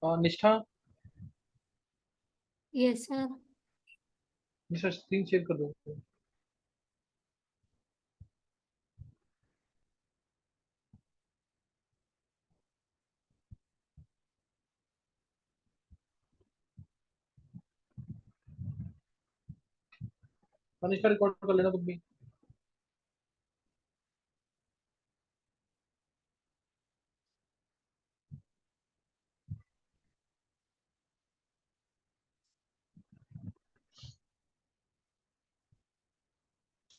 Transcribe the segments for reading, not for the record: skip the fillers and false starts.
निष्ठा। Yes sir. निष्ठा screen share कर दो। निष्ठा रिकॉर्ड कर लेना तुम भी।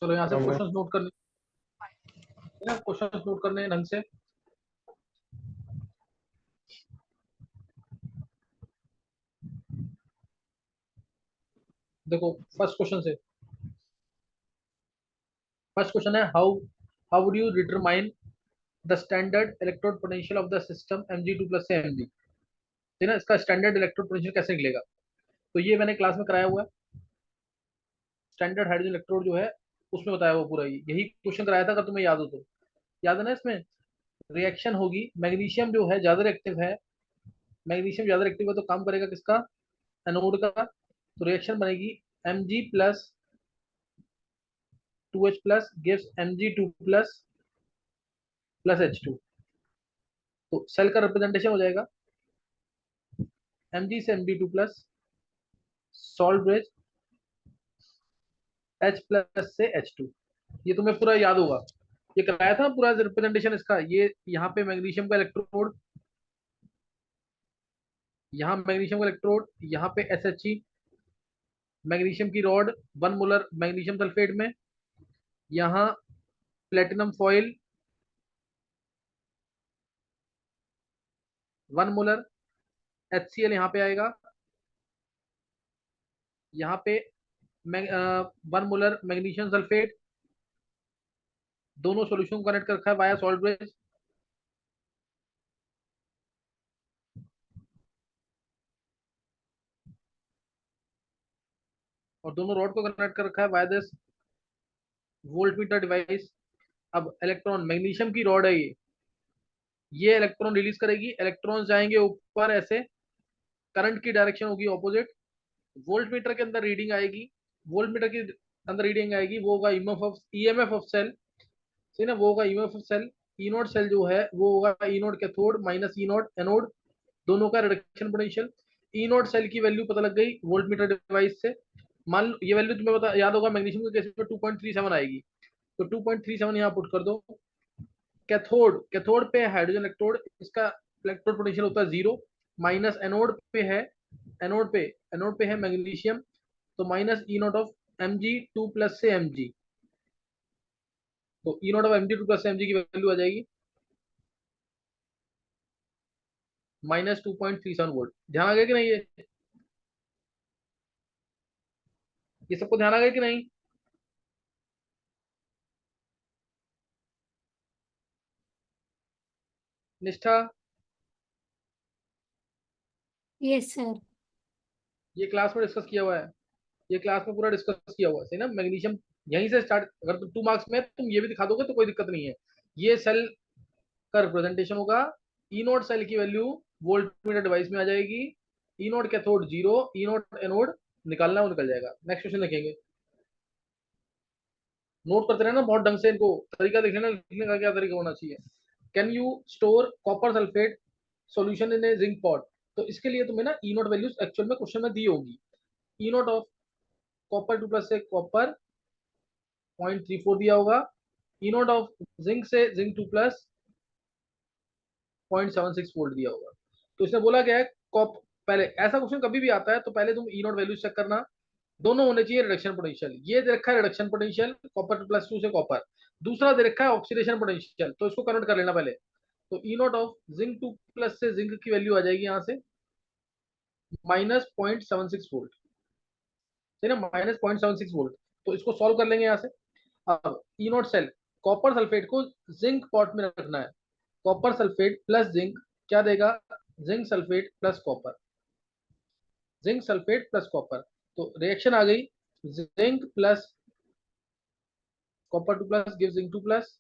चलो यहाँ से क्वेश्चन नोट करने हैं, क्वेश्चन नोट करने हैं ढंग से। देखो फर्स्ट क्वेश्चन से। फर्स्ट क्वेश्चन है how how would you determine the standard electrode potential of the system Mg2 plus से Mg। है ना, इसका स्टैंडर्ड इलेक्ट्रोड पोटेंशियल कैसे निकलेगा। तो ये मैंने क्लास में कराया हुआ है। स्टैंडर्ड हाइड्रोजन इलेक्ट्रोड जो है उसमें बताया हुआ पूरा यही क्वेश्चन कराया था, अगर तुम्हें याद हो तो। याद है ना, इसमें रिएक्शन होगी, मैग्नीशियम जो है ज्यादा रिएक्टिव है। मैग्नीशियम ज्यादा रिएक्टिव है तो काम करेगा किसका, एनोड का। तो रिएक्शन बनेगी Mg plus 2H plus gives Mg2 plus plus H2। तो सेल का रिप्रेजेंटेशन हो जाएगा Mg से Mg2 plus salt bridge H plus से H2। ये तुम्हें पूरा याद होगा, ये कराया था पूरा रिप्रेजेंटेशन इसका। ये यहाँ पे मैग्नीशियम का इलेक्ट्रोड, यहाँ मैग्नीशियम का इलेक्ट्रोड, यहाँ पे SHE मैग्नीशियम की रॉड 1 मोलर मैग्नीशियम सल्फेट में। यहाँ प्लेटिनम फॉइल 1 मोलर HCl यहाँ पे आएगा। यहाँ पे 1 मोलर मैग्नीशियम सल्फेट, दोनों सोल्यूशन को कनेक्ट कर रखा है वाया सॉल्ट ब्रिज। और दोनों रॉड को कनेक्ट कर रखा है via this volt meter device. अब इलेक्ट्रॉन, मैग्नीशियम की रॉड है ये इलेक्ट्रॉन रिलीज करेगी, इलेक्ट्रॉन जाएंगे ऊपर ऐसे, करंट की डायरेक्शन होगी ऑपोजिट। वोल्ट मीटर के अंदर रीडिंग आएगी, वोल्ट मीटर के अंदर रीडिंग आएगी, वो होगा ईएमएफ ऑफ सेल। सही ना, वो होगा EMF of cell. E naught cell जो है वो होगा E naught cathode minus E naught anode, दोनों का reduction potential. E naught cell की वैल्यू पता लग गई वोल्ट मीटर डिवाइस से। मान लो ये वैल्यू तुम्हें पता याद होगा, मैग्नीशियम के केस में 2.37 आएगी। तो 2.37 यहाँ पुट कर दो। कैथोड, कैथोड पे हाइड्रोजन इलेक्ट्रोड, इसका इलेक्ट्रोड पोटेंशियल होता है 0। माइनस एनोड पे है, एनोड पे है मैग्नीशियम, तो minus E not of Mg2 plus से Mg। तो E not of Mg2 plus से Mg की वैल्यू आ जाएगी -2.37 वोल्ट। ध्यान आ गया कि नहीं ये सबको ध्यान आ गया कि नहीं। निष्ठा, यस सर। ये क्लास में डिस्कस किया हुआ है, ये क्लास में पूरा डिस्कस किया हुआ है, सही ना। मैग्नीशियम यहीं से स्टार्ट, अगर तुम 2 मार्क्स में तुम ये भी दिखा दोगे तो कोई दिक्कत नहीं है। ये सेल का रिप्रेजेंटेशन होगा, ई नोट सेल की वैल्यू वोल्ट मीटर डिवाइस में आ जाएगी। ई नोट कैथोड 0, ई नोट एनोड निकालना वो निकल जाएगा। नेक्स्ट क्वेश्चन देखेंगे, नोट करते रहना बहुत ढंग से इनको, तरीका देख लेना लिखने का क्या तरीका होना चाहिए। Can you store copper sulphate solution in A zinc pot. तो इसके लिए तुम्हें ना ई नोट वैल्यूज एक्चुअल में क्वेश्चन में दी होगी। ई नोट ऑफ कॉपर 2 प्लस से कॉपर 0.34 दिया होगा। ई नोट ऑफ जिंक से जिंक 2 प्लस 0.76 वोल्ट दिया होगा। तो इसने बोला क्या है, कॉप पहले ऐसा क्वेश्चन कभी भी आता है तो पहले तुम ई नोट वैल्यू चेक करना, दोनों होने चाहिए रिडक्शन पोटेंशियल। ये दे रखा है रिडक्शन पोटेंशियल कॉपर प्लस 2 से कॉपर, दूसरा दे रखा है ऑक्सीडेशन पोटेंशियल, तो इसको कन्वर्ट कर लेना पहले। तो ई नोट ऑफ जिंक 2 प्लस से जिंक की वैल्यू आ जाएगी यहाँ से -0.76 वोल्ट, है ना, -0.76 वोल्ट। तो इसको सॉल्व कर लेंगे यहाँ से। अब ई नोट सेल, कॉपर सल्फेट को जिंक पॉट में रखना है। कॉपर सल्फेट प्लस जिंक क्या देगा, zinc sulphate plus copper, zinc sulphate plus copper. तो रिएक्शन आ गई, zinc plus copper 2 plus give zinc 2 plus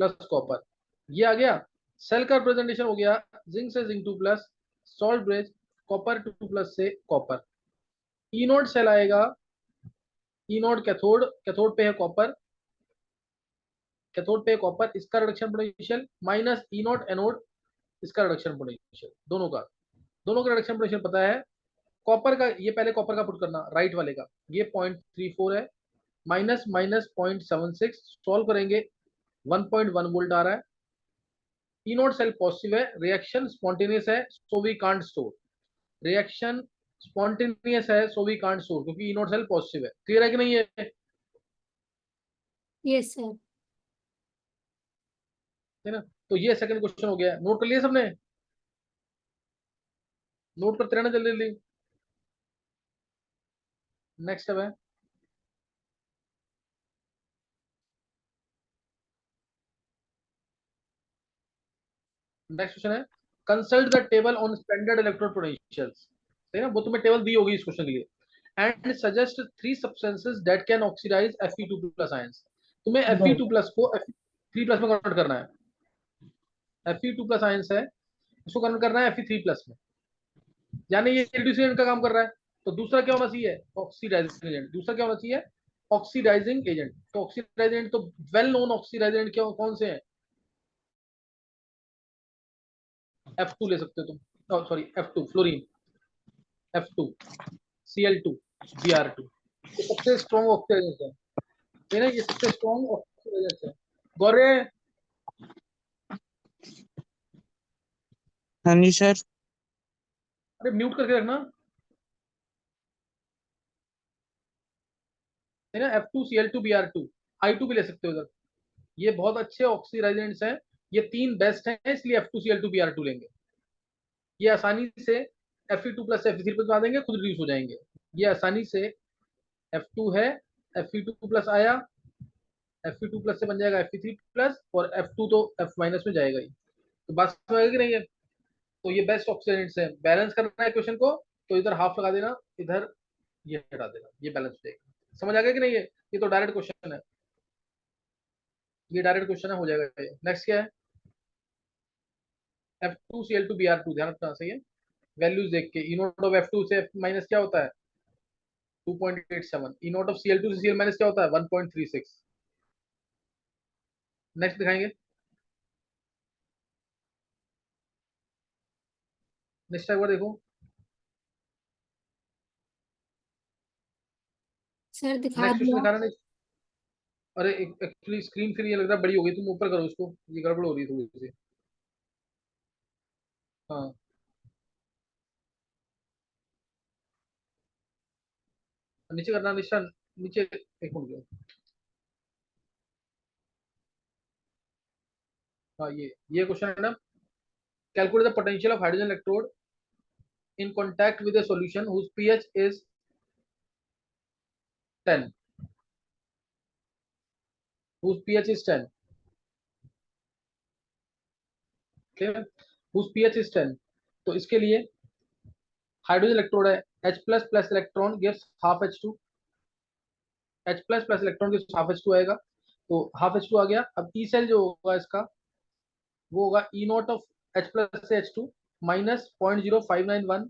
plus copper, ये आ गया। सेल का प्रेजेंटेशन हो गया जिंक से जिंक 2+, सॉल्ट ब्रिज, कॉपर 2+ से कॉपर। ई नोड सेल आएगा, ई नोड कैथोड, कैथोड पे है कॉपर, कैथोड पे कॉपर, इसका reduction potential minus E naught anode, इसका रिडक्शन पोटेंशियल, दोनों का रिडक्शन पोटेंशियल पता है। कॉपर का, ये पहले कॉपर का पुट करना, राइट वाले का, ये 0.34 है, माइनस माइनस 0.76, सॉल्व करेंगे 1.1 वोल्ट आ रहा है। ई नोट सेल पॉजिटिव है, रिएक्शन स्पॉन्टेनियस है, so we can't store, reaction spontaneous है सो वी कांट स्टोर, क्योंकि ई नोट सेल पॉजिटिव है। क्लियर है कि नहीं है? Yes sir. है ना? तो ये सेकंड क्वेश्चन हो गया, नोट कर लिया सबने? नोट करते रहना जल्दी जल्दी। नेक्स्ट है, नेक्स्ट क्वेश्चन है, consult the table on standard electrode potentials. सही ना, वो तुम्हें टेबल दी होगी इस क्वेश्चन के लिए। And suggest 3 substances that can oxidise Fe2+ ions. तुम्हें Fe2+ को Fe3+ में कन्वर्ट करना है। Fe2+ आयंस है, इसको कन्वर्ट करना है Fe3+ में, यानी ये रिड्यूसिंग एजेंट का काम कर रहा है। तो दूसरा क्या होना चाहिए? Oxidising agent. दूसरा क्या होना चाहिए? Oxidising agent. तो ऑक्सीडाइजिंग एजेंट तो वेल नोन ऑक्सीडाइजिंग एजेंट क्या कौन से हैं? F2 ले सकते हो तुम, sorry F2 fluorine, F2 Cl2 Br2, ये सबसे स्ट्रॉन्ग ऑक्सीडाइजर्स है ना, ये सबसे स्ट्रॉन्ग ऑक्सीडाइजर्स है। गौरे, हाँ जी सर। अरे म्यूट करके रखना, है ना। F2 Cl2 Br2, I2 भी ले सकते हो इधर, ये बहुत अच्छे ऑक्सीडाइजेंट्स हैं। ये 3 बेस्ट हैं, इसलिए F2 Cl2 Br2 लेंगे। ये आसानी से Fe2+ से Fe3+ बना देंगे, खुद रिड्यूस हो जाएंगे। ये आसानी से F2 है, Fe2+ आया, Fe2+ से बन जाएगा Fe3+, और F2 तो F- में जाएगा ही। तो बात समझ आएगी कि नहीं है? तो ये बेस्ट ऑक्सीडेंट्स है। बैलेंस करना है क्वेश्चन को, तो इधर हाफ लगा देना, इधर ये हटा देना, ये बैलेंस हो जाएगा। समझ आ गया कि नहीं है? ये तो डायरेक्ट क्वेश्चन है, ये डायरेक्ट क्वेश्चन है, हो जाएगा। नेक्स्ट क्या है? F2 Cl2 Br2, ध्यान रखना, सही है। वैल्यूज देख के, ई नोट ऑफ F2 से F- क्या होता है? 2.87। ई नोट ऑफ Cl2 से Cl- क्या होता है? 1.36। नेक्स्ट दिखाएंगे, नेक्स्ट एक बार देखो। सर दिखा नेक्स्ट क्वेश्चन दिया। दिखा रहा है। अरे एक्चुअली स्क्रीन फिर ये लग रहा है बड़ी हो गई, तुम ऊपर करो इसको, ये गड़बड़ हो रही है थोड़ी सी। हाँ, नीचे करना निशान, नीचे, एक मिनट। हाँ, ये क्वेश्चन है ना, calculate the potential of hydrogen electrode in contact with a solution whose pH is 10, whose pH is 10, ठीक है, whose pH is 10। तो इसके लिए हाइड्रोजन इलेक्ट्रोड है, H++ electron gives half H2, H++ electron gives half H2 आएगा, तो half H2 आ गया। अब ई सेल जो होगा इसका, वो होगा ई नॉट ऑफ H+ से H2 माइनस 0.0591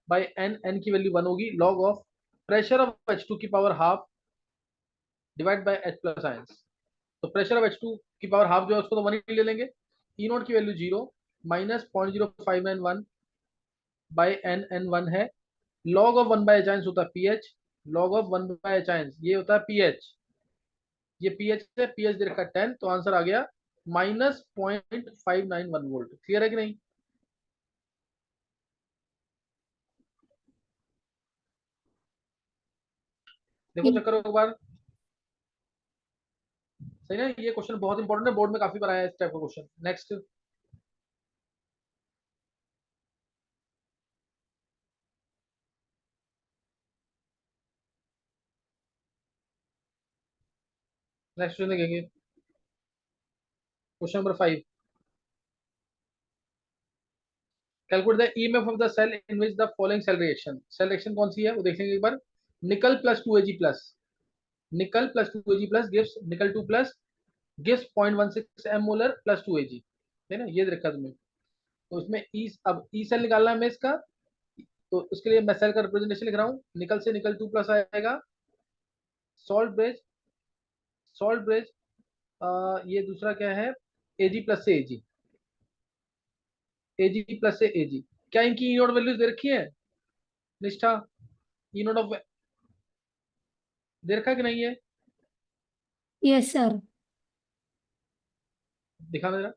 बाई एन की वैल्यू 1 होगी, log of pressure of H2 की power half divide by H+ ions. तो प्रेशर ऑफ H2 की पावर हाफ जो है उसको तो 1 ही ले लेंगे, ई नोट की वैल्यू 0 माइनस 0.0591 बाई एन 1 है, लॉग ऑफ 1/H होता है पीएच, लॉग ऑफ 1/H ये होता है पीएच, ये पीएच है, पीएच दे रखा 10, तो आंसर आ गया -0.591 वोल्ट। क्लियर है कि नहीं? देखो चेक करो एक बार, सही ना। ये क्वेश्चन बहुत इंपॉर्टेंट है, बोर्ड में काफी बार आया है इस टाइप का क्वेश्चन। नेक्स्ट, नेक्स्ट क्वेश्चन देखेंगे, question number 5। Calculate the EMF of the cell in which the following cell reaction, cell reaction कौन सी है वो देखेंगे एक बार। Nickel plus 2Ag plus, nickel plus 2Ag plus gives nickel 2 plus gives 0.16 m molar plus 2Ag। है ना, ये दे रखा है तुमने। तो इसमें ई, अब ई सेल निकालना है हमें इसका। तो इसके लिए मैं सेल का रिप्रेजेंटेशन लिख रहा हूँ। निकल से निकल 2 प्लस आएगा। सॉल्ट ब्रेज, सॉल्ट ब्रेज, ये दूसरा क्या है, एजी प्लस से एजी, एजी प्लस से एजी। क्या इनकी ई नोट वैल्यूज दे रखी है निष्ठा? ई नोट ऑफ दे रखा है कि नहीं है? Yes sir. दिखा मेरा।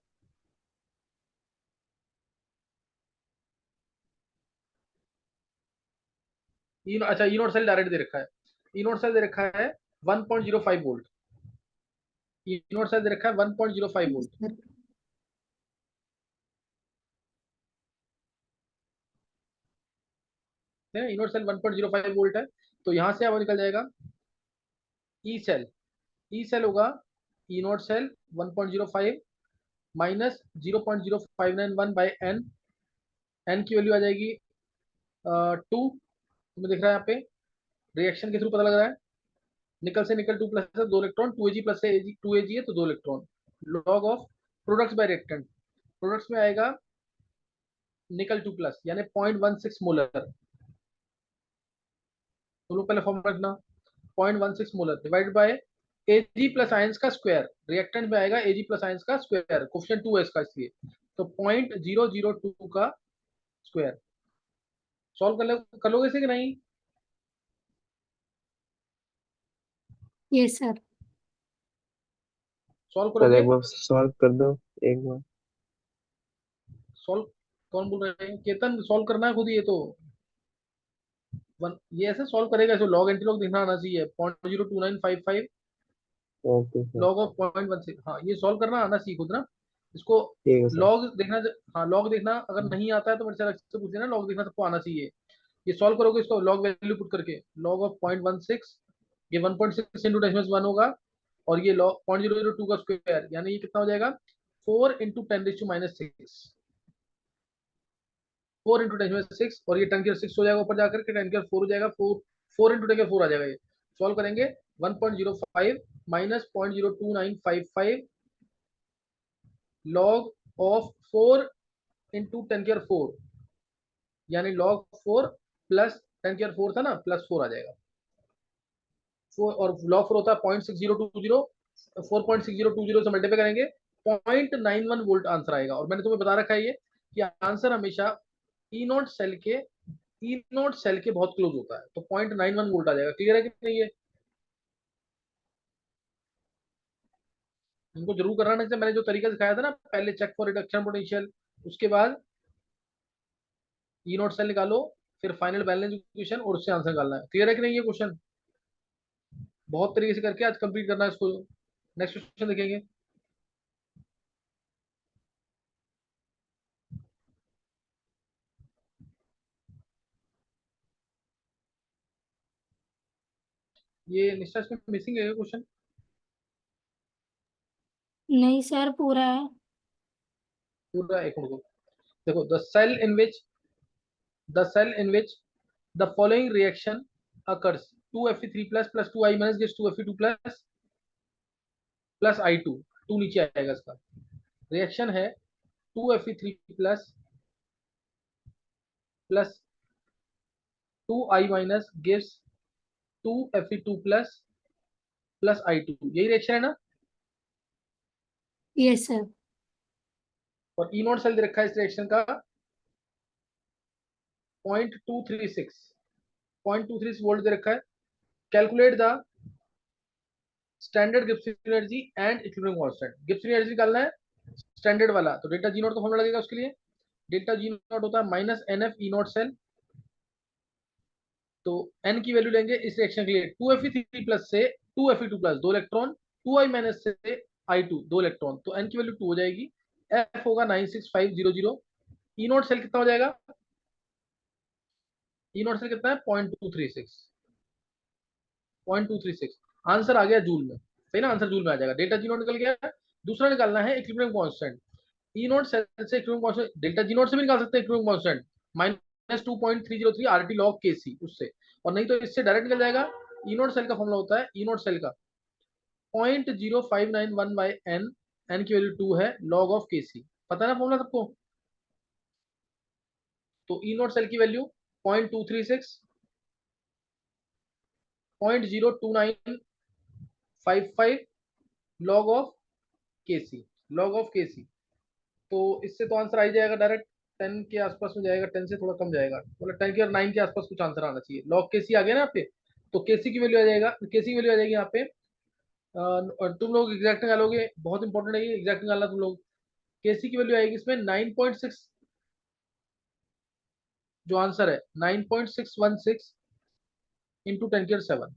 अच्छा, ई नोट सेल डायरेक्ट दे रखा है। ई नोट सेल दे रखा है 1.05 वोल्ट। ई नोट सेल दे रखा है 1.05 यस वोल्ट। सर। है ना, ई नोट सेल 1.05 वोल्ट है। तो यहां से अब निकल जाएगा ई सेल। ई सेल होगा E naught cell 1.05 minus 0.0591 by N. N की वैल्यू आ जाएगी 2। तुम्हें दिख रहा है यहाँ पे, रिएक्शन के थ्रू पता लग रहा है। निकल से निकल 2 प्लस है 2 इलेक्ट्रॉन, 2 एजी प्लस से एजी, 2 एजी है तो 2 electron. Log of products by reactant, products में आएगा निकल 2 प्लस यानी 0.16 मोलर। तुम लोग पहले फॉर्म रखना, 0.16 molar divide by AG plus ions का स्क्वायर। रिएक्टेंट में आएगा एजी प्लस आयंस का स्क्वायर, कोफिशिएंट 2 है इसका इसलिए। तो 0.002 का स्क्वायर। सॉल्व कर लोगे इसे कि नहीं? Yes sir. सॉल्व सर करोगे? एक बार सॉल्व कर दो, एक बार। सॉल्व कौन बोल रहे हैं? केतन, सॉल्व करना है खुद ही ये तो। ये ऐसे सॉल्व करेगा, इसको लॉग एंटी लॉग दिखना आना चाहिए। 0.02955 ओके सर। Log of 0.16। हाँ, ये सॉल्व करना आना सीखो ना इसको। ठीक है सर। लॉग देखना, हाँ लॉग देखना अगर नहीं आता है तो मेरे से अलग से पूछ लेना। लॉग देखना सबको आना चाहिए। ये सॉल्व करोगे इसको लॉग वैल्यू पुट करके, लॉग ऑफ 0.16, ये 1.6 इंटू 10 होगा। और ये लॉग 0.002 का स्क्वायर यानी ये कितना हो जाएगा, 4 इंटू 10 4 इंटू 10 6। और ये 10 की 6 हो जाएगा ऊपर जाकर के, 10 की 4 हो जाएगा। 4 इंटू 10 की 4 आ जाएगा ये। सॉल्व करेंगे 1.05 माइनस 0.02955 लॉग ऑफ 4 इंटू 10 की 4 यानी लॉग 4 प्लस 10 की 4 था ना, प्लस 4 आ जाएगा। 4 और लॉग 4 होता है 0.6020। 4.6020 से मल्टीप्लाई करेंगे 0.91 वोल्ट आंसर आएगा। और मैंने तुम्हें बता रखा है ये कि आंसर हमेशा ई नोट सेल के, ई नोट सेल के बहुत क्लोज होता है। तो 0.91 वोल्ट आ जाएगा। क्लियर है कि नहीं है? इनको जरूर कराना चाहिए। मैंने जो तरीका सिखाया था ना, पहले चेक फॉर रिडक्शन पोटेंशियल, उसके बाद ई नोट सेल निकालो, फिर फाइनल बैलेंस इक्वेशन और उससे आंसर निकालना है। क्लियर है कि नहीं ये क्वेश्चन? बहुत तरीके से करके आज कंप्लीट करना है इसको। नेक्स्ट क्वेश्चन देखेंगे। ये निश्चय इसमें मिसिंग है क्वेश्चन? नहीं सर, पूरा है। पूरा एक मिनट को देखो। The cell in which the following reaction occurs, 2Fe3 plus 2I minus gives 2Fe2 plus I2। 2 नीचे आएगा इसका। रिएक्शन है 2Fe3 plus 2I minus gives 2Fe2 plus I2। यही रिएक्शन है ना? Yes sir. और ई नोट सेल दे रखा है इस रिएक्शन का 0.236, 0.23 वोल्ट दे रखा है। Calculate the standard Gibbson energy and equilibrium constant. Gibbson energy निकालना है स्टैंडर्ड वाला, तो डेल्टा जी नॉट का फॉर्मूला लगेगा उसके लिए। डेल्टा जी नॉट होता है minus n F E naught cell. तो एन की वैल्यू लेंगे इस रिएक्शन के लिए 2Fe3 प्लस से 2Fe2 plus 2 electron, 2I minus से I2 2 इलेक्ट्रॉन। तो एन की वैल्यू 2 हो जाएगी। एफ होगा 96500। ई नॉट सेल कितना हो जाएगा? ई नॉट सेल कितना है? 0.236, 0.236। आंसर आ गया जूल में, सही ना? आंसर जूल में आ जाएगा। डेल्टा जी नॉट निकल गया। दूसरा निकालना है equilibrium constant. E naught cell से equilibrium constant, delta G naught से भी निकाल सकते हैं equilibrium constant, minus 2.303 RT log K C उससे। और नहीं तो इससे डायरेक्ट निकल जाएगा। ई नॉट सेल का फॉर्मूला होता है, ई नॉट सेल का 0.0591 बाई एन। एन की वैल्यू 2 है, लॉग ऑफ के सी। पता है ना फॉर्मूला सबको? तो ई नॉट सेल की value 0.236, 0.02955 log of KC, log of KC. तो इससे तो आंसर आ ही जाएगा डायरेक्ट, 10 के आसपास में जाएगा, 10 से थोड़ा कम जाएगा, मतलब 10 के और 9 के आसपास कुछ आंसर आना चाहिए। लॉग केसी आ गया ना यहाँ पे, तो केसी की वैल्यू आ जाएगा, केसी की वैल्यू आ जाएगी यहाँ पे। तुम लोग एग्जैक्ट निकालोगे, बहुत इंपॉर्टेंट है ये एग्जैक्ट निकालना तुम लोग। केसी की वैल्यू आएगी इसमें 9.6, जो आंसर है 9.616 इंटू 10⁻⁷।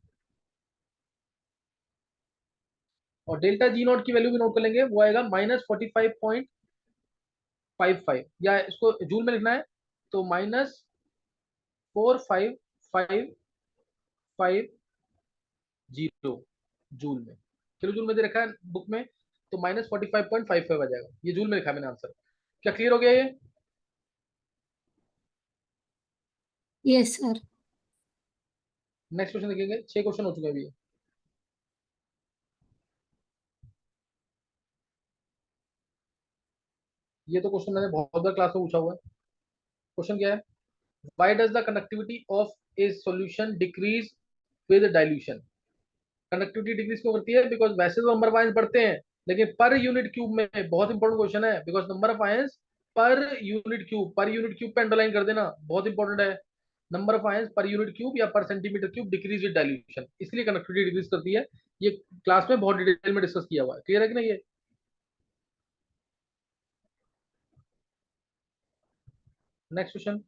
और डेल्टा जी नॉट की वैल्यू भी नोट कर लेंगे, वो आएगा -45.55, या इसको जूल में लिखना है तो -4555 जूल में, किलो जूल में दे रखा है बुक में, तो -45.55 आ जाएगा, ये जूल में लिखा है मैंने आंसर। क्या क्लियर हो गया ये? Yes sir. नेक्स्ट क्वेश्चन देखेंगे, 6 क्वेश्चन हो चुके हैं अभी। ये तो क्वेश्चन मैंने बहुत बार क्लास में पूछा हुआ है। क्वेश्चन क्या है? Why does the conductivity of A solution decrease with dilution? Conductivity decrease क्यों करती है? बिकॉज वैसे तो नंबर ऑफ आयंस बढ़ते हैं, लेकिन पर यूनिट क्यूब में, बहुत इंपॉर्टेंट क्वेश्चन है, because number of ions per unit cube, per unit cube पे अंडरलाइन कर देना, बहुत इंपॉर्टेंट है। Number of ions per unit cube या पर centimetre cube decrease with dilution, इसलिए कंडक्टिविटी डिक्रीज करती है। ये क्लास में बहुत डिटेल में डिस्कस किया हुआ है, क्लियर है कि नहीं ये? Next question.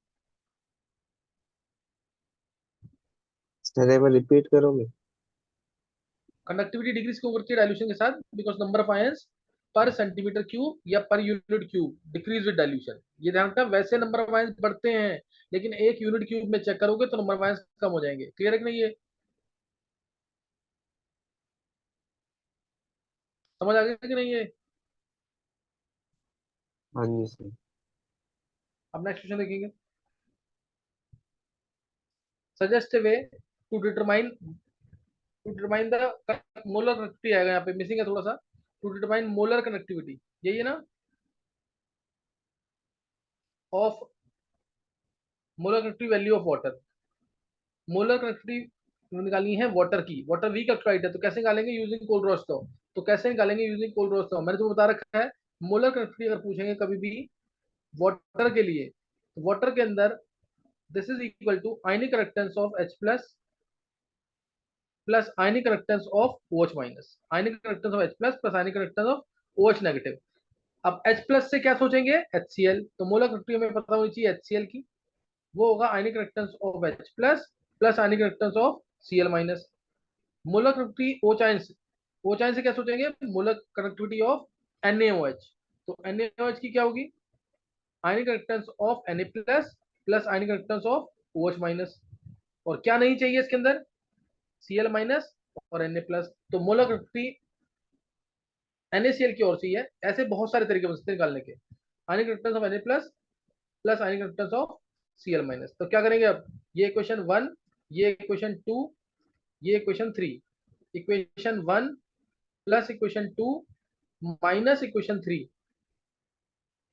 सर एक बार रिपीट करोगे? कंडक्टिविटी डिक्रीज क्यों करती है डाइल्यूशन के साथ? बिकॉज नंबर ऑफ आयंस पर सेंटीमीटर क्यूब या per unit cube decrease with dilution. ये ध्यान रखना, वैसे नंबर ऑफ आयंस बढ़ते हैं, लेकिन एक यूनिट क्यूब में चेक करोगे तो नंबर ऑफ आयंस कम हो जाएंगे। क्लियर है कि नहीं ये? समझ आ गया कि नहीं ये? हाँ जी सर। अब नेक्स्ट क्वेश्चन देखेंगे। Suggest way to determine the molar connectivity, आएगा यहाँ पे, मिसिंग है थोड़ा सा। टू डिटरमाइन मोलर कनेक्टिविटी, यही है ना? Of molar connectivity value of water. Molar connectivity निकालनी है वाटर की, वाटर वीक इलेक्ट्रोलाइट है, तो कैसे निकालेंगे? Using Colebrook law. तो कैसे निकालेंगे? Using Colebrook law. मैंने तुम्हें बता रखा है, मोलर कनेक्टिविटी अगर पूछेंगे कभी भी वाटर के लिए, तो वाटर के अंदर this is equal to ionic reactance of H plus plus ionic reactance of OH minus, ionic reactance of H plus plus ionic reactance of OH negative. अब H प्लस से क्या सोचेंगे? HCl, तो मोलर कनेक्टिविटी हमें पता होनी चाहिए HCl की, वो होगा ionic reactance of H plus plus ionic reactance of Cl minus. Molar connectivity ओचाइन, ओचाइन से क्या सोचेंगे? मोलर कनेक्टिविटी ऑफ NaOH, तो NaOH की क्या होगी? Ionic reactance of Na plus plus ionic reactance of OH minus. और क्या नहीं चाहिए इसके अंदर? Cl माइनस और Na प्लस। तो मोलर कनेक्टिविटी NaCl की ओर से ही है। ऐसे बहुत सारे तरीके बन सकते हैं निकालने के। Ionic reactance of Na plus plus ionic reactance of Cl minus. तो क्या करेंगे अब? ये इक्वेशन 1, ये इक्वेशन 2, ये equation 3। Equation 1 plus equation 2 minus equation 3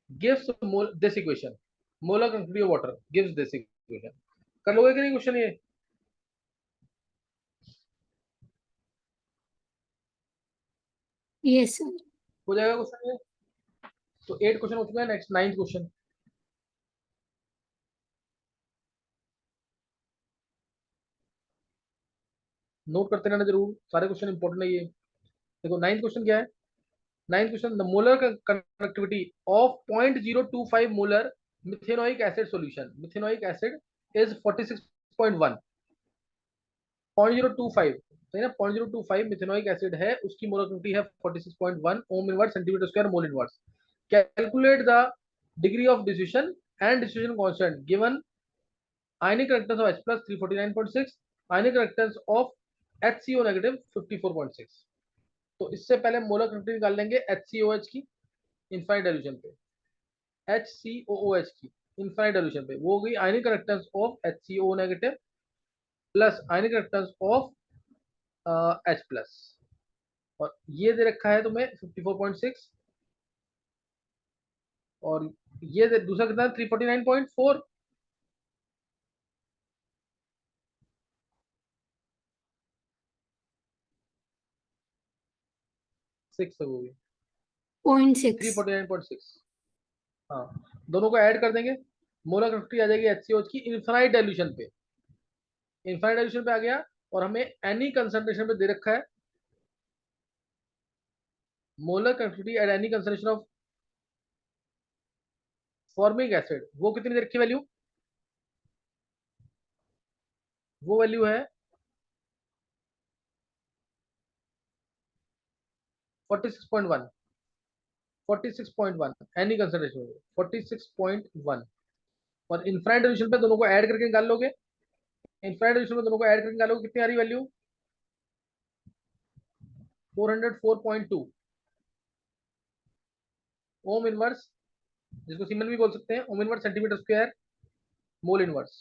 gives this equation, molar quantity of water gives this equation। कर लोगे कि नहीं क्वेश्चन ये? Yes sir. हो जाएगा क्वेश्चन ये? तो 8 क्वेश्चन हो चुका है, नेक्स्ट 9th क्वेश्चन। नोट करते रहना जरूर, सारे क्वेश्चन इंपॉर्टेंट है ये। देखो 9th क्वेश्चन क्या है? 9th question, the molar conductivity of 0.025 molar methanoic acid solution, methanoic acid is 46.1। 0.025 सही ना, 0.025 मिथेनोइक एसिड है, उसकी मोलर कनेक्टिविटी है 46.1 ohm inverse centimetre square mole inverse. Calculate the degree of dissociation and dissociation constant given ionic reactance of H plus 349.6, ionic reactance of HCO negative 54.6। तो इससे पहले molar connectivity निकाल लेंगे HCOH की infinite dilution पे, HCOOH की infinite dilution पे, वो हो गई ionic reactance of HCO negative plus ionic reactance of H plus. और ये दे रखा है तुम्हें 54.6, और ये दूसरा कितना 349.4, 6 हो गई 0.6। 349.6। हाँ, दोनों को ऐड कर देंगे, मोलर कंडक्टिविटी आ जाएगी HCOH की इनफाइनाइट डाइल्यूशन पे, इनफाइनाइट डाइल्यूशन पे आ गया। और हमें एनी कंसंट्रेशन पे दे रखा है molar conductivity at any concentration of formic acid, वो कितनी दे रखी वैल्यू, वो वैल्यू है 46.1, 46.1 एनी कंसंट्रेशन 46.1। और इनफाइनाइट डाइल्यूशन पे दोनों को ऐड करके निकाल लोगे, इनफाइनाइट डाइल्यूशन पे दोनों को ऐड करके निकालोगे, कितनी आ रही वैल्यू 404.2 ओम इनवर्स, जिसको सीमन भी बोल सकते हैं, ओम inverse centimetre square mole inverse,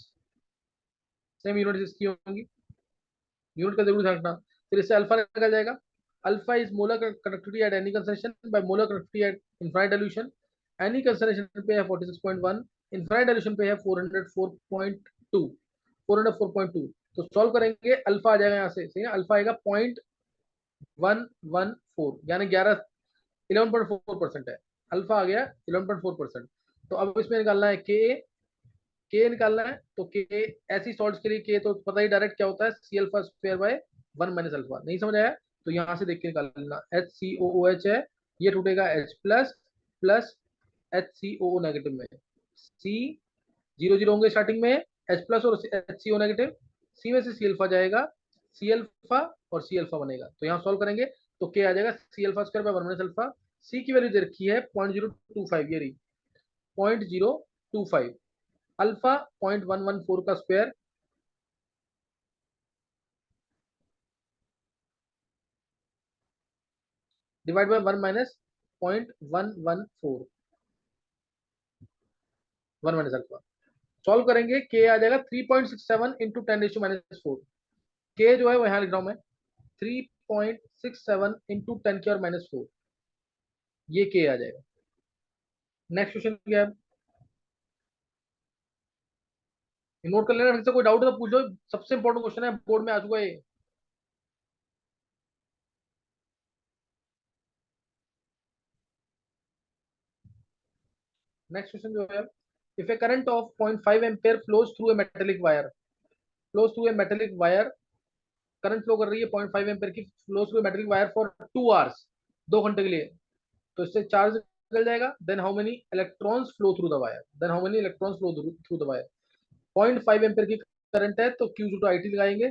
same unit इसकी होंगी, यूनिट का जरूर ध्यान रखना। फिर इससे अल्फा निकल जाएगा, alpha is molar conductivity at any concentration by molar conductivity eight infinite dilution, any concentration पे है 46.1, इनफाइनाइट डाइल्यूशन पे है 404.2, 404.2। तो सॉल्व करेंगे, अल्फा आ जाएगा यहाँ से, सही है, अल्फा आएगा 0.114, यानी 11.4% है, अल्फा आ गया 11.4%। तो अब इसमें निकालना है के निकालना है, तो के ऐसी सॉल्ट्स के लिए के तो पता ही डायरेक्ट क्या होता है, C alpha square by 1 - alpha. नहीं समझ आया तो यहाँ से देख के निकाल लेना, HCOOH है, ये टूटेगा H plus plus HCOO negative में, सी 0 0 होंगे स्टार्टिंग में, H प्लस और HCO नेगेटिव, सी में से सी अल्फा जाएगा, सी अल्फा और सी अल्फा बनेगा। तो यहाँ सॉल्व करेंगे तो के आ जाएगा C alpha square by 1 - alpha, C की वैल्यू दे रखी है 0.025, ये रही 0.025, अल्फा 0.114 का square divide by 1 minus 0.114, 1 - alpha. Solve करेंगे के आ जाएगा 3.67 इंटू 10⁻⁻4, के जो है वो यहाँ लिख रहा हूं मैं 3.67 इंटू 10⁻⁻4, ये के आ जाएगा। नेक्स्ट क्वेश्चन क्या है, नोट कर लेना, फिर से कोई डाउट है तो पूछ लो, सबसे इंपॉर्टेंट क्वेश्चन है, बोर्ड में आ चुका है ये। नेक्स्ट क्वेश्चन जो है, if a current of 0.5 ampere flows through a metallic wire, flows through a metallic wire, current flow कर रही है 0.5 एम्पेयर की, flows through a metallic wire for 2 hours, 2 घंटे के लिए, तो इससे चार्ज निकल जाएगा, then how many electrons flow through the wire, then how many electrons flow through the wire. 0.5 ampere की करंट है तो Q टू IT लगाएंगे,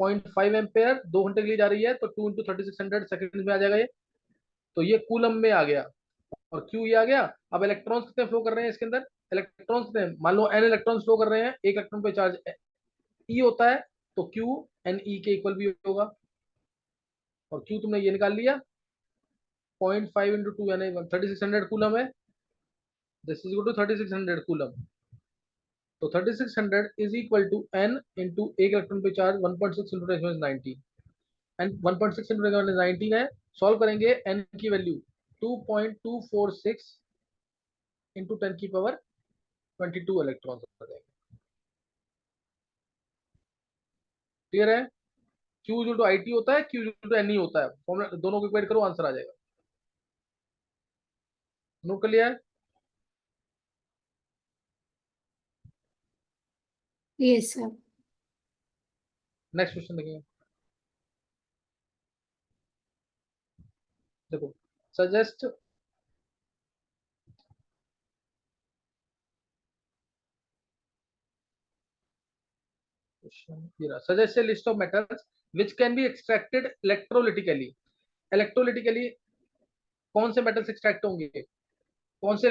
0.5 एम्पेयर 2 घंटे के लिए जा रही है, तो 2 इंटू 3600 सेकंड में आ जाएगा ये, तो ये कूलम में आ गया, और Q ये आ गया। अब इलेक्ट्रॉन्स कितने फ्लो कर रहे हैं इसके अंदर, इलेक्ट्रॉन्स कितने, मान लो n इलेक्ट्रॉन्स फ्लो कर रहे हैं, एक इलेक्ट्रॉन पे चार्ज E होता है, तो Q NE के इक्वल भी होगा, और Q तुमने ये निकाल लिया, 0.5 इंटू 2 यानी 3600 कूलम है, this is equal to 3600 coulomb, तो 3600 is equal to n into एक इलेक्ट्रॉन पे चार्ज 1.6 इंटू 10⁻19, एंड 1.6 इंटू 10⁻19 है। सॉल्व करेंगे n की वैल्यू 2.246 इंटू 10⁻22 इलेक्ट्रॉन आ जाएंगे। क्लियर है, Q इक्वल टू IT होता है, Q इक्वल टू NE होता है, फॉर्मूला दोनों को इक्वेट करो, आंसर आ जाएगा। नोट कर लिया है, यस सर। नेक्स्ट क्वेश्चन देखिए, देखो, suggest suggest a list of metals which can be extracted electrolytically, electrolytically कौन से मेटल्स एक्सट्रैक्ट होंगे, कौन से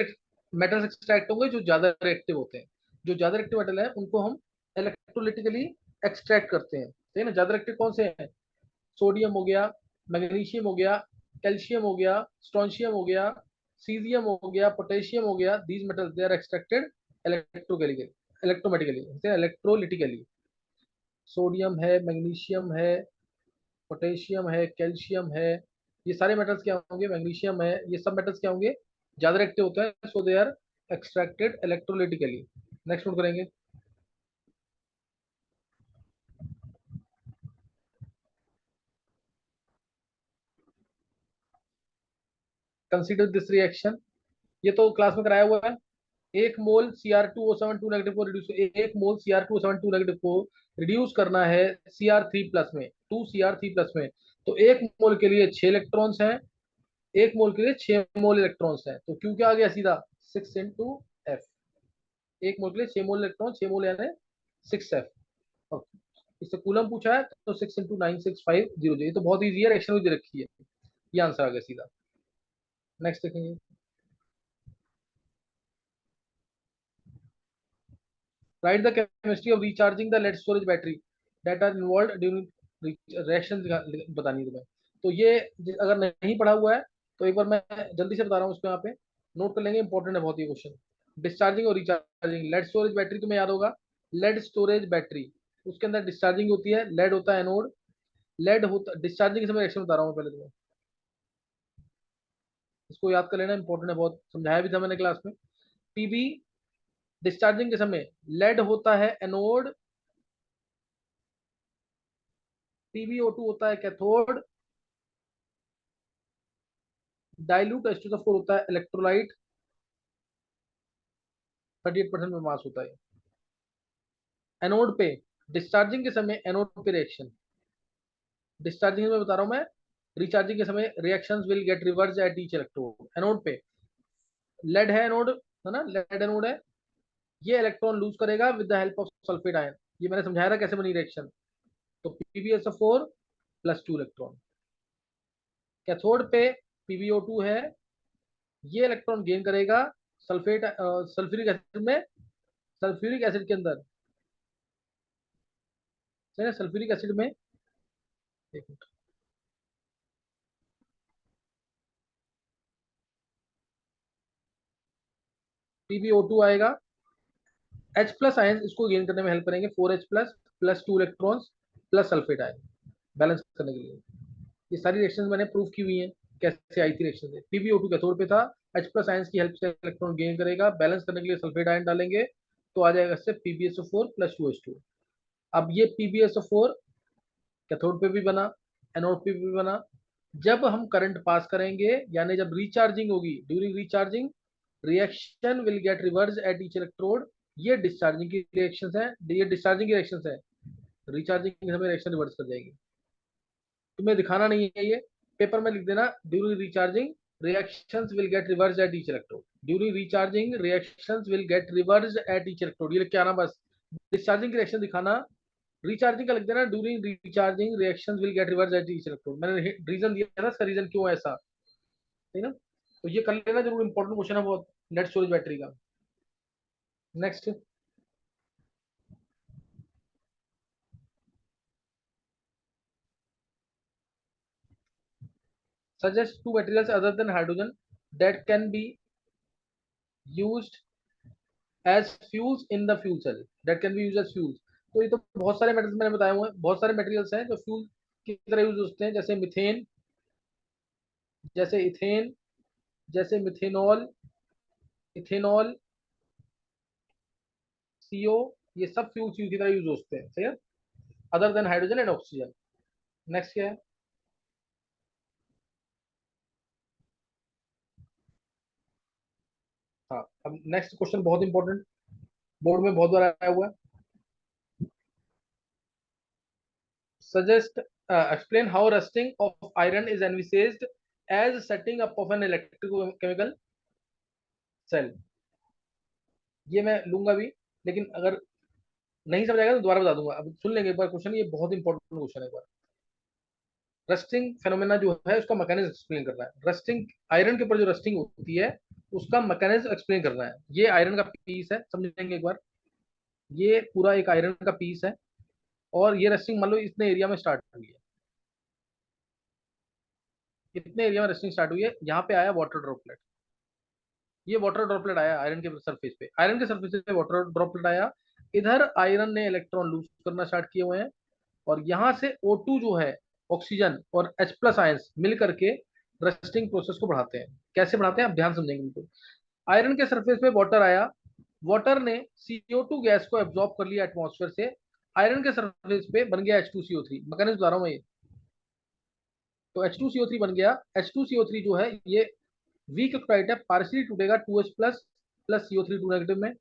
मेटल्स एक्सट्रैक्ट होंगे जो ज्यादा रिएक्टिव होते हैं, जो ज्यादा रिएक्टिव मेटल है उनको हम इलेक्ट्रोलिटिकली एक्सट्रैक्ट करते हैं, ठीक है ना। ज्यादा रिएक्टिव कौन से हैं, सोडियम हो गया, मैग्नीशियम हो गया, कैल्शियम हो गया, स्ट्रोंशियम हो गया, सीजियम हो गया, पोटेशियम हो गया, these metals they are extracted electrochemically, electrometrically, electrolytically. Sodium है, मैग्नीशियम है, पोटेशियम है, कैल्शियम है, ये सारे मेटल्स क्या होंगे, मैग्नीशियम है, ये सब मेटल्स क्या होंगे, ज्यादा रिएक्टिव होते हैं, so they are extracted electrolytically. Next note करेंगे। कंसीडर दिस रिएक्शन, ये तो क्लास में कराया हुआ है। एक मोल Cr2O7 2 नेगेटिव को रिड्यूस, एक मोल Cr2O7 2 नेगेटिव को रिड्यूस करना है Cr3 प्लस में, 2 Cr3 प्लस में। तो एक मोल के लिए 6 इलेक्ट्रॉन्स हैं, एक मोल के लिए 6 मोल इलेक्ट्रॉन्स हैं। तो क्यू क्या आ गया सीधा 6 इंटू एफ। एक मोल के लिए 6 मोल इलेक्ट्रॉन, 6 मोल यानी 6 एफ। और इससे कूलम पूछा है तो 6 इंटू 9 6 5 0। ये तो बहुत ईजी है, रिएक्शन भी दे रखी है, ये आंसर आ गया सीधा। नेक्स्ट देखेंगे। Write the chemistry of recharging the lead storage battery that are involve during reaction बतानी है तुम्हें। तो ये अगर नहीं पढ़ा हुआ है तो एक बार मैं जल्दी से बता रहा हूँ, उसको यहाँ पे नोट कर लेंगे, इंपॉर्टेंट है बहुत ये क्वेश्चन। डिस्चार्जिंग और रिचार्जिंग, लेड स्टोरेज बैटरी तुम्हें याद होगा, लेड स्टोरेज बैटरी, उसके अंदर डिस्चार्जिंग होती है, लेड होता है एनोड, लेड होता डिस्चार्जिंग के समय रिएक्शन बता रहा हूँ पहले तुम्हें, इसको याद कर लेना, इंपॉर्टेंट है बहुत, समझाया भी था मैंने क्लास में। पीबी डिस्चार्जिंग के समय लेड होता है एनोड, PbO2 होता है कैथोड, डाइल्यूट H2SO4 होता है इलेक्ट्रोलाइट, 38% में मास होता है। एनोड पे डिस्चार्जिंग के समय एनोड पे रिएक्शन, डिस्चार्जिंग में बता रहा हूं मैं, रिचार्जिंग के समय reactions will get reverse at each electrode. Anode पे लेड है, एनोड है ना, लेड एनोड है, ये इलेक्ट्रॉन लूज करेगा with the help of sulphate ion. ये मैंने समझाया था कैसे बनी रिएक्शन। तो PbSO4 प्लस 2 इलेक्ट्रॉन। कैथोड पे PbO2 है, ये इलेक्ट्रॉन गेन करेगा सल्फेट सल्फ्यूरिक एसिड में, सल्फ्यूरिक एसिड के अंदर, सल्फ्यूरिक एसिड में, एक मिनट, PbO2 आएगा, H प्लस आयन इसको गेन करने में हेल्प करेंगे, 4H plus plus 2 electrons plus sulphate ion balance करने के लिए। ये सारी रिएक्शंस मैंने प्रूव की हुई हैं कैसे आई थी रिएक्शन से। PbO2 कैथोड पे था, H प्लस आयन की हेल्प से इलेक्ट्रॉन गेन करेगा, बैलेंस करने के लिए सल्फेट आयन डालेंगे तो आ जाएगा इससे PbSO4 प्लस 2H2। अब ये PbSO4 कैथोड पे भी बना, एनोड पे भी बना। जब हम करंट पास करेंगे यानी जब रिचार्जिंग होगी, during recharging reaction will get reverse at each electrode. ये डिस्चार्जिंग की रिएक्शंस है, ये डिस्चार्जिंग की रिएक्शंस है, रिचार्जिंग के समय रिएक्शन रिवर्स कर जाएगी। तुम्हें दिखाना नहीं है, ये पेपर में लिख देना, during recharging reactions will get reverse at each electrode, during recharging reactions will get reverse at each electrode, ये लिख के आना बस। डिस्चार्जिंग की रिएक्शन दिखाना, रिचार्जिंग का लिख देना, during recharging reactions will get reverse at each electrode. मैंने रीजन दिया था, इसका रीजन क्यों है ऐसा, है ना। तो ये कर लेना जरूर, इंपॉर्टेंट क्वेश्चन है बहुत लेड स्टोरेज बैटरी का। Next, suggest two materials other than hydrogen that can be used as fuels in the fuel cell, that can be used as fuels। तो ये तो बहुत सारे मेटल्स मैंने बताए हुए हैं, बहुत सारे मटेरियल्स हैं जो फ्यूल की तरह यूज होते हैं, जैसे मिथेन, जैसे इथेन, जैसे मिथेनॉल, इथेनॉल, CO, ये सब फ्यूल्स की तरह यूज होते हैं, सही है, other than hydrogen and oxygen. Next क्या है, हाँ अब नेक्स्ट क्वेश्चन बहुत इंपॉर्टेंट, बोर्ड में बहुत बार आया हुआ है। Suggest explain how rusting of iron is envisaged as setting up of an electrochemical cell। ये मैं लूंगा भी, लेकिन अगर नहीं समझ आएगा तो दोबारा बता दूंगा, अब सुन लेंगे एक बार क्वेश्चन, ये बहुत इंपॉर्टेंट क्वेश्चन है। एक बार रस्टिंग फेनोमेना जो है उसका मैकेनिज्म एक्सप्लेन करना है, रस्टिंग आयरन के ऊपर जो रस्टिंग होती है उसका मैकेनिज्म एक्सप्लेन करना है। ये आयरन का पीस है, समझेंगे एक बार, ये पूरा एक आयरन का पीस है, और ये रस्टिंग मान लो इतने एरिया में स्टार्ट हुई है, इतने एरिया में रस्टिंग स्टार्ट हुई है, यहाँ पे आया वाटर ड्रॉपलेट, ये वाटर ड्रॉपलेट आया आयरन के सरफेस पे, आयरन के सरफेस पे वाटर ड्रॉपलेट आया, इधर आयरन ने इलेक्ट्रॉन लूज करना स्टार्ट किए हुए हैं, और यहाँ से O2 जो है ऑक्सीजन और H प्लस आयंस मिल करके रस्टिंग प्रोसेस को बढ़ाते हैं। कैसे बढ़ाते हैं आप ध्यान समझेंगे बिल्कुल। आयरन के सरफेस पे वाटर आया, वाटर ने CO2 गैस को एब्जॉर्ब कर लिया एटमॉस्फेयर से, आयरन के सरफेस पे बन गया H2CO3। मैकेनिज्म बता रहा हूँ मैं ये। तो H2CO3 बन गया। H2CO3 जो है ये वीक इलेक्ट्रोलाइट है, पार्शियली टूटेगा 2H plus plus CO3 2 negative में।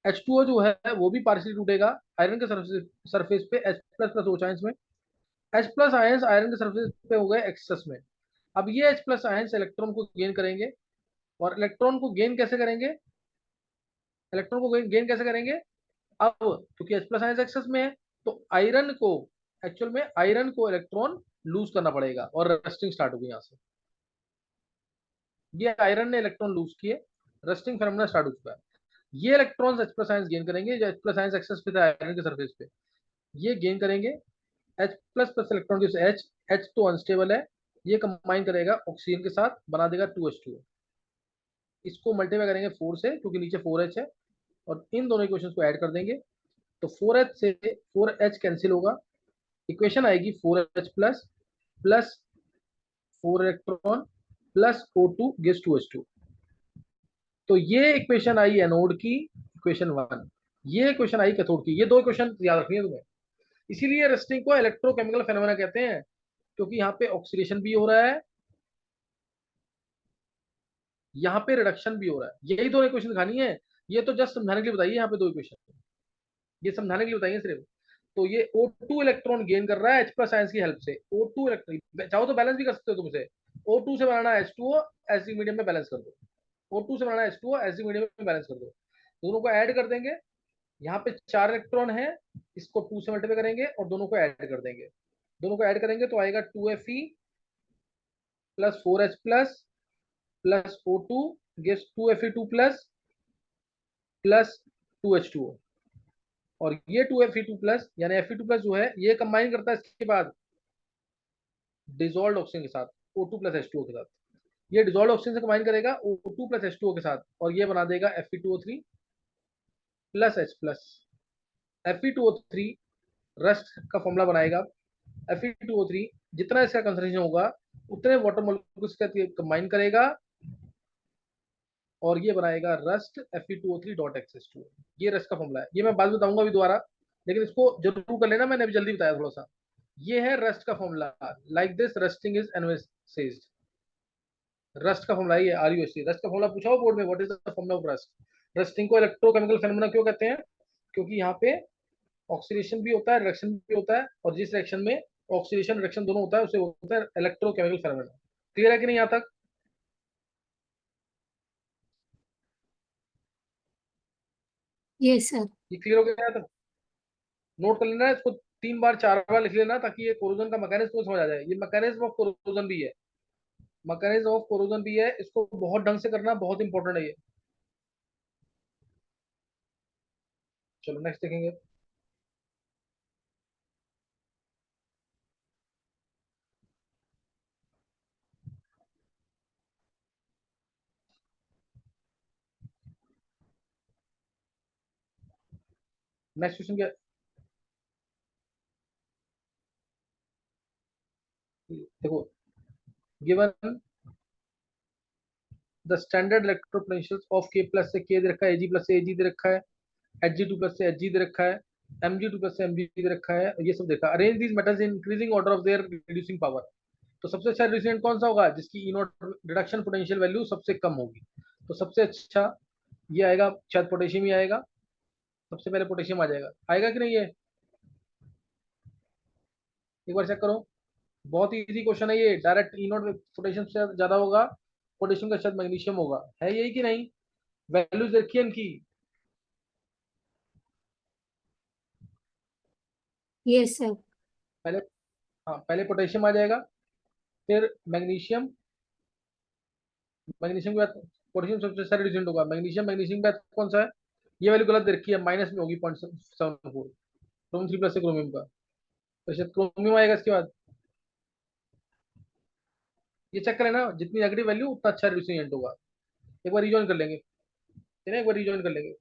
H2O जो है वो भी पार्शियली टूटेगा आयरन के सरफेस पे H plus plus OH ions में। H प्लस आयंस आयरन के सरफेस पे हो गए एक्सेस में। अब ये H प्लस आयंस इलेक्ट्रॉन को गेन करेंगे, और इलेक्ट्रॉन को गेन कैसे करेंगे, इलेक्ट्रॉन को गेन कैसे करेंगे, अब क्योंकि H प्लस आयंस एक्सेस में है, तो आयरन को, एक्चुअल में आयरन को इलेक्ट्रॉन लूज करना पड़ेगा और रस्टिंग स्टार्ट होगी यहाँ से। ये आयरन ने इलेक्ट्रॉन लूज किए, रस्टिंग फेनोमेना स्टार्ट हो चुका है। ये electrons H plus ions gain करेंगे, जो H प्लस आयंस एक्सेस पे था आयरन के सरफेस पे, ये गेन करेंगे। H plus plus electron gives H, H तो अनस्टेबल है, ये कंबाइन करेगा ऑक्सीजन के साथ, बना देगा 2H2O। इसको मल्टीप्लाई करेंगे 4 से, क्योंकि नीचे 4H है, और इन दोनों इक्वेशंस को ऐड कर देंगे, तो 4H से 4H कैंसिल होगा, इक्वेशन आएगी 4H plus plus 4 electron plus O2 gives 2H2। तो ये इक्वेशन आई एनोड की, इक्वेशन 1। ये इक्वेशन आई कैथोड की। ये दो इक्वेशन याद रखनी है तुम्हें। इसीलिए रस्टिंग को इलेक्ट्रोकेमिकल फेनोमेना कहते हैं, क्योंकि यहाँ पे ऑक्सीडेशन भी हो रहा है, यहाँ पे रिडक्शन भी हो रहा है। यही दो इक्वेशन दिखानी है। ये तो जस्ट समझाने के लिए बताइए, यहाँ पे दो इक्वेशन ये समझाने के लिए बताइए सिर्फ। तो ये O2 इलेक्ट्रॉन गेन कर रहा है H प्लस आयंस की हेल्प से। O2 इलेक्ट्रॉन चाहो तो बैलेंस भी कर सकते हो तुम इसे। O2 से बनाना H2O, एसिड मीडियम में बैलेंस कर दो। O2 से बनाना H2O, एसिड मीडियम में बैलेंस कर दो। दोनों को ऐड कर देंगे, यहाँ पे 4 इलेक्ट्रॉन है, इसको 2 से मल्टीप्लाई करेंगे और दोनों को ऐड कर देंगे। दोनों को ऐड करेंगे तो आएगा 2Fe plus 4H plus plus O2 gives 2Fe2 plus plus 2H2O। और ये 2Fe2 प्लस यानी Fe2 प्लस जो है ये कंबाइन करता है इसके बाद डिजोल्व ऑक्सीजन के साथ, O2 प्लस H2O के साथ। ये डिजोल्व ऑक्सीजन से कंबाइन करेगा O2 प्लस H2O के साथ, और ये बना देगा Fe2O3 plus H plus. Fe2O3 rust का फॉर्मूला बनाएगा। Fe2O3 जितना इसका कंसंट्रेशन होगा उतने वाटर मॉलिक्यूल्स के साथ कंबाइन करेगा, और ये बनाएगा रस्ट Fe2O3.H2O। ये रस्ट का फॉर्मूला है। ये मैं बाद में बताऊंगा अभी दोबारा, लेकिन इसको जरूर कर लेना, मैंने अभी जल्दी बताया थोड़ा सा। ये है रस्ट का formula. Like this rusting is envisaged. Rust का फॉर्मूला ये RUST। रस्ट का फॉर्मूला पूछा हो बोर्ड में, what is the formula of rust. Rusting को इलेक्ट्रोकेमिकल फेनोमेना क्यों कहते हैं, क्योंकि यहाँ पे ऑक्सीडेशन भी होता है, रिडक्शन भी होता है, और जिस रिएक्शन में ऑक्सीडेशन रिडक्शन दोनों होता है उसे होता है इलेक्ट्रोकेमिकल फेनोमेना। क्लियर है कि नहीं यहाँ तक। Yes sir. ये क्लियर हो गया यहाँ तक। नोट कर लेना, इसको 3 बार 4 बार लिख लेना, ताकि ये कोरोजन का मैकेनिज्म को समझ आ जाए। ये मैकेनिज्म ऑफ कोरोजन भी है, मैकेनिज्म ऑफ कोरोजन भी है, इसको बहुत ढंग से करना, बहुत इंपॉर्टेंट है ये। चलो नेक्स्ट देखेंगे। नेक्स्ट क्वेश्चन क्या, देखो, given the standard electro potential of K plus से K दे रखा है, Ag प्लस से Ag दे रखा है, Hg2 प्लस से Hg दे रखा है, Mg2 प्लस से Mg दे रखा है, ये सब देखा। Arrange these metals in increasing order of their reducing power. तो सबसे अच्छा रिड्यूसेंट कौन सा होगा, जिसकी इनोट रिडक्शन पोटेंशियल वैल्यू सबसे कम होगी। तो सबसे अच्छा ये आएगा, शायद पोटेशियम ही आएगा। सबसे पहले पोटेशियम आ जाएगा, आएगा कि नहीं ये, एक बार चेक करो। बहुत ही इजी क्वेश्चन है ये। डायरेक्ट इनोट पोटेशियम से ज्यादा होगा, पोटेशियम का शायद मैग्नीशियम होगा, है यही कि नहीं। वैल्यूज देखिए इनकी। Yes sir. पहले, हाँ पहले पोटेशियम आ जाएगा, फिर मैग्नीशियम, मैग्नीशियम के बाद पोटेशियम सबसे अच्छा रिड्यूसेंट होगा। मैग्नीशियम, मैग्नीशियम के बाद कौन सा है, ये वैल्यू गलत दे रखी है, माइनस में होगी 0.74, क्रोम 3 प्लस से क्रोमियम का, तो शायद क्रोमियम आएगा इसके बाद। ये चेक करें ना, जितनी नेगेटिव वैल्यू उतना अच्छा रिड्यूसिंग एजेंट होगा। एक बार रिजॉइन कर लेंगे, ठीक है, एक बार रिजॉइन कर लेंगे।